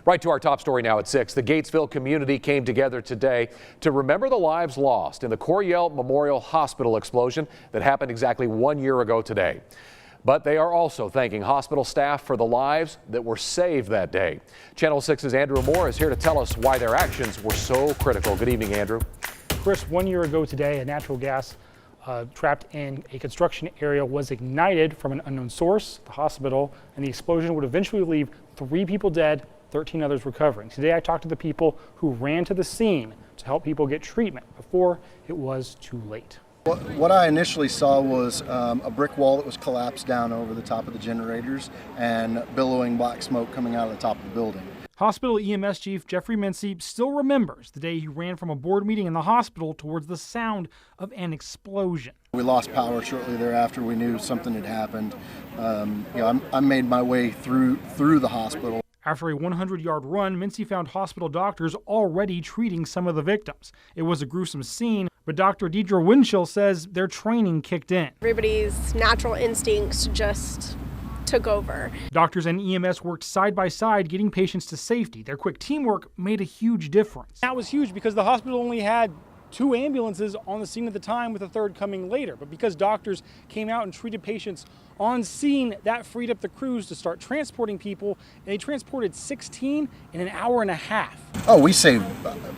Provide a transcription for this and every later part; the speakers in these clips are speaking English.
Right to our top story now at 6. The Gatesville community came together today to remember the lives lost in the Coryell Memorial Hospital explosion that happened exactly 1 year ago today. But they are also thanking hospital staff for the lives that were saved that day. Channel 6's Andrew Moore is here to tell us why their actions were so critical. Good evening, Andrew. Chris, 1 year ago today, a natural gas trapped in a construction area was ignited from an unknown source, the hospital, and the explosion would eventually leave 3 people dead, 13 others recovering. Today I talked to the people who ran to the scene to help people get treatment before it was too late. What I initially saw was a brick wall that was collapsed down over the top of the generators and billowing black smoke coming out of the top of the building. Hospital EMS Chief Jeffrey Mincy still remembers the day he ran from a board meeting in the hospital towards the sound of an explosion. We lost power shortly thereafter. We knew something had happened. I made my way through the hospital. After a 100-yard run, Mincy found hospital doctors already treating some of the victims. It was a gruesome scene, but Dr. Deidre Winchell says their training kicked in. Everybody's natural instincts just took over. Doctors and EMS worked side by side getting patients to safety. Their quick teamwork made a huge difference. That was huge because the hospital only had 2 ambulances on the scene at the time, with a 3rd coming later. But because doctors came out and treated patients on scene, that freed up the crews to start transporting people, and they transported 16 in an hour and a half. Oh, we saved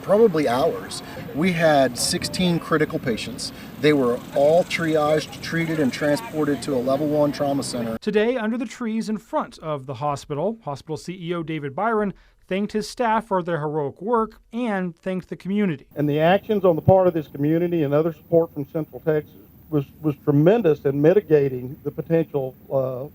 probably hours. We had 16 critical patients. They were all triaged, treated, and transported to a level 1 trauma center. Today, under the trees in front of the hospital CEO David Byron thanked his staff for their heroic work and thanked the community. And the actions on the part of this community and other support from Central Texas was tremendous in mitigating the potential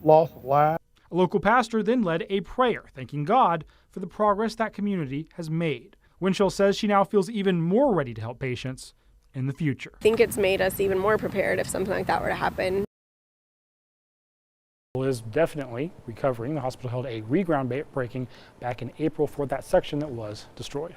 loss of life. A local pastor then led a prayer, thanking God for the progress that community has made. Winchell says she now feels even more ready to help patients in the future. I think it's made us even more prepared if something like that were to happen. Is definitely recovering. The hospital held a groundbreaking back in April for that section that was destroyed.